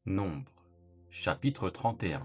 Nombre, chapitre 31.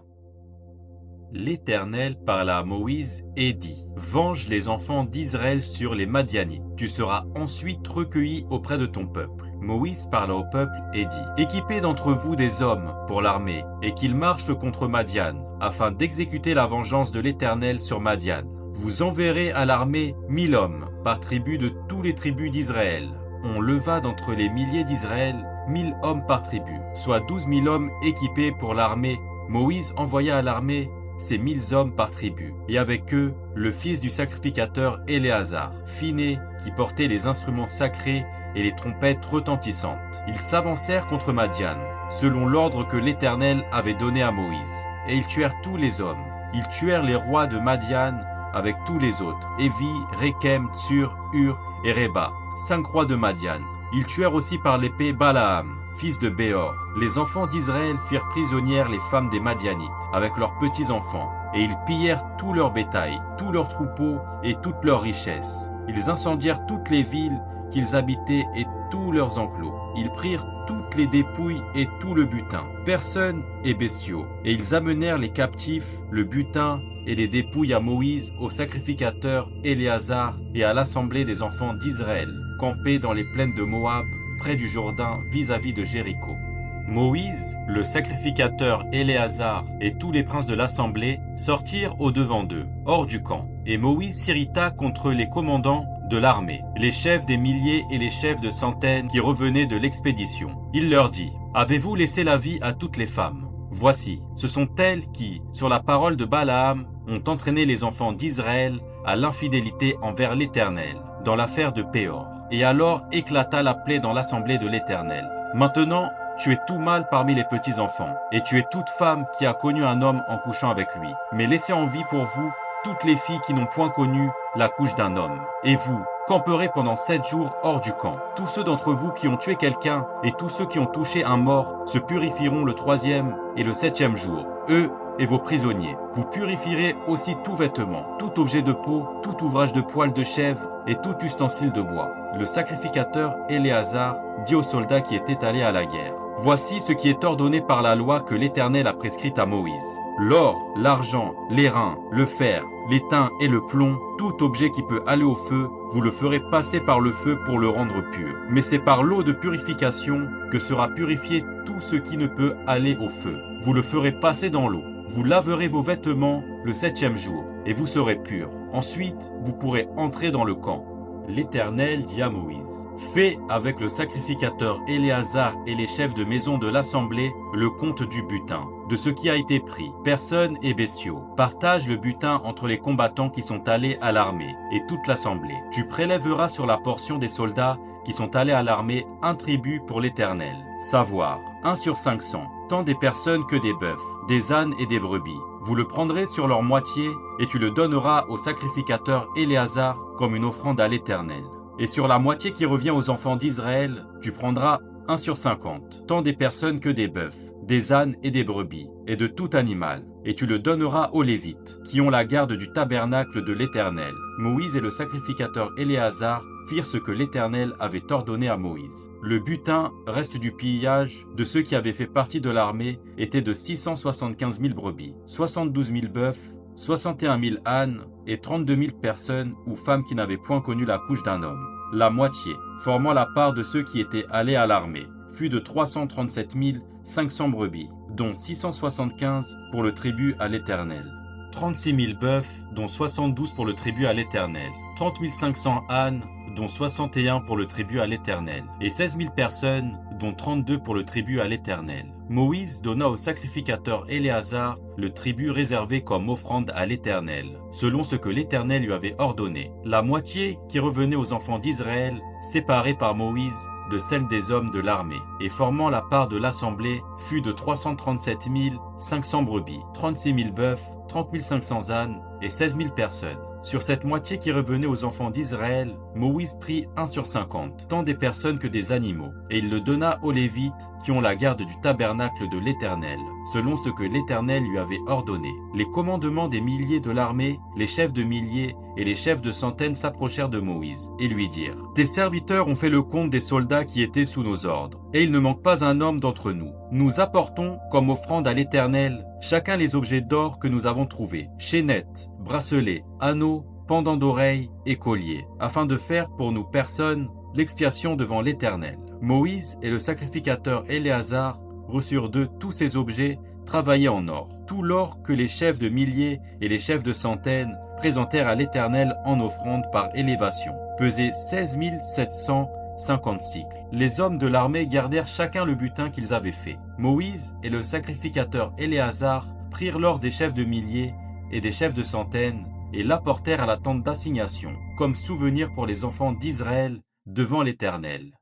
L'Éternel parla à Moïse et dit : Venge les enfants d'Israël sur les Madianites. Tu seras ensuite recueilli auprès de ton peuple. Moïse parla au peuple et dit : Équipez d'entre vous des hommes pour l'armée, et qu'ils marchent contre Madian, afin d'exécuter la vengeance de l'Éternel sur Madian. Vous enverrez à l'armée 1000 hommes, par tribu de tous les tribus d'Israël. On leva d'entre les milliers d'Israël 1000 hommes par tribu, soit 12 000 hommes équipés pour l'armée. Moïse envoya à l'armée ces 1000 hommes par tribu, et avec eux, le fils du sacrificateur Éléazar, Phiné, qui portait les instruments sacrés et les trompettes retentissantes. Ils s'avancèrent contre Madian, selon l'ordre que l'Éternel avait donné à Moïse, et ils tuèrent tous les hommes. Ils tuèrent les rois de Madian avec tous les autres, Évi, Rékem, Tsur, Hur et Réba, 5 rois de Madian. Ils tuèrent aussi par l'épée Balaam, fils de Béor. Les enfants d'Israël firent prisonnières les femmes des Madianites, avec leurs petits-enfants, et ils pillèrent tout leur bétail, tous leurs troupeaux et toutes leurs richesses. Ils incendièrent toutes les villes qu'ils habitaient et tous leurs enclos. Ils prirent toutes les dépouilles et tout le butin, personnes et bestiaux. Et ils amenèrent les captifs, le butin et les dépouilles à Moïse, au sacrificateur Éléazar et à l'assemblée des enfants d'Israël, campés dans les plaines de Moab, près du Jourdain, vis-à-vis de Jéricho. Moïse, le sacrificateur Éléazar et tous les princes de l'assemblée sortirent au-devant d'eux, hors du camp. Et Moïse s'irrita contre les commandants de l'armée, les chefs des milliers et les chefs de centaines qui revenaient de l'expédition. Il leur dit : Avez-vous laissé la vie à toutes les femmes ? Voici, ce sont elles qui, sur la parole de Balaam, ont entraîné les enfants d'Israël à l'infidélité envers l'Éternel, dans l'affaire de Péor. Et alors éclata la plaie dans l'assemblée de l'Éternel. Maintenant, tu es tout mâle parmi les petits-enfants, et tu es toute femme qui a connu un homme en couchant avec lui. Mais laissez en vie pour vous toutes les filles qui n'ont point connu la couche d'un homme. Et vous camperez pendant 7 jours hors du camp. Tous ceux d'entre vous qui ont tué quelqu'un et tous ceux qui ont touché un mort se purifieront le 3e et le 7e jour, eux et vos prisonniers. Vous purifierez aussi tout vêtement, tout objet de peau, tout ouvrage de poil de chèvre et tout ustensile de bois. Le sacrificateur Éléazar dit aux soldats qui étaient allés à la guerre : Voici ce qui est ordonné par la loi que l'Éternel a prescrite à Moïse. L'or, l'argent, l'airain, le fer, l'étain et le plomb, tout objet qui peut aller au feu, vous le ferez passer par le feu pour le rendre pur. Mais c'est par l'eau de purification que sera purifié tout ce qui ne peut aller au feu. Vous le ferez passer dans l'eau. Vous laverez vos vêtements le 7e jour, et vous serez purs. Ensuite, vous pourrez entrer dans le camp. L'Éternel dit à Moïse : Fais avec le sacrificateur Éléazar et les chefs de maison de l'assemblée le compte du butin, de ce qui a été pris, personnes et bestiaux. Partage le butin entre les combattants qui sont allés à l'armée et toute l'assemblée. Tu prélèveras sur la portion des soldats qui sont allés à l'armée un tribut pour l'Éternel, savoir 1 sur 500, tant des personnes que des bœufs, des ânes et des brebis. Vous le prendrez sur leur moitié et tu le donneras au sacrificateur Éléazar comme une offrande à l'Éternel. Et sur la moitié qui revient aux enfants d'Israël, tu prendras 1 sur 50, tant des personnes que des bœufs, des ânes et des brebis, et de tout animal. Et tu le donneras aux Lévites, qui ont la garde du tabernacle de l'Éternel. Moïse et le sacrificateur Éléazar firent ce que l'Éternel avait ordonné à Moïse. Le butin, reste du pillage, de ceux qui avaient fait partie de l'armée, était de 675 000 brebis, 72 000 bœufs, 61 000 ânes et 32 000 personnes ou femmes qui n'avaient point connu la couche d'un homme. La moitié, formant la part de ceux qui étaient allés à l'armée, fut de 337 500 brebis, dont 675 pour le tribut à l'Éternel. 36 000 bœufs, dont 72 pour le tribut à l'Éternel. 30 500 ânes, dont 61 pour le tribut à l'Éternel. Et 16 000 personnes, dont 32 pour le tribut à l'Éternel. Moïse donna au sacrificateur Éléazar le tribut réservé comme offrande à l'Éternel, selon ce que l'Éternel lui avait ordonné. La moitié qui revenait aux enfants d'Israël, séparée par Moïse de celle des hommes de l'armée, et formant la part de l'assemblée, fut de 337 500 brebis, 36 000 bœufs, 30 500 ânes et 16 000 personnes. Sur cette moitié qui revenait aux enfants d'Israël, Moïse prit 1 sur 50, tant des personnes que des animaux, et il le donna aux Lévites qui ont la garde du tabernacle de l'Éternel, selon ce que l'Éternel lui avait ordonné. Les commandements des milliers de l'armée, les chefs de milliers et les chefs de centaines s'approchèrent de Moïse et lui dirent : « Tes serviteurs ont fait le compte des soldats qui étaient sous nos ordres, et il ne manque pas un homme d'entre nous. Nous apportons comme offrande à l'Éternel chacun les objets d'or que nous avons trouvés, chaînettes, bracelets, anneaux, pendants d'oreilles et colliers, afin de faire pour nous personnes l'expiation devant l'Éternel. » Moïse et le sacrificateur Éléazar reçurent d'eux tous ces objets travaillés en or, tout l'or que les chefs de milliers et les chefs de centaines présentèrent à l'Éternel en offrande par élévation, pesait 16 750 cycles. Les hommes de l'armée gardèrent chacun le butin qu'ils avaient fait. Moïse et le sacrificateur Éléazar prirent l'or des chefs de milliers et des chefs de centaines et l'apportèrent à la tente d'assignation, comme souvenir pour les enfants d'Israël devant l'Éternel.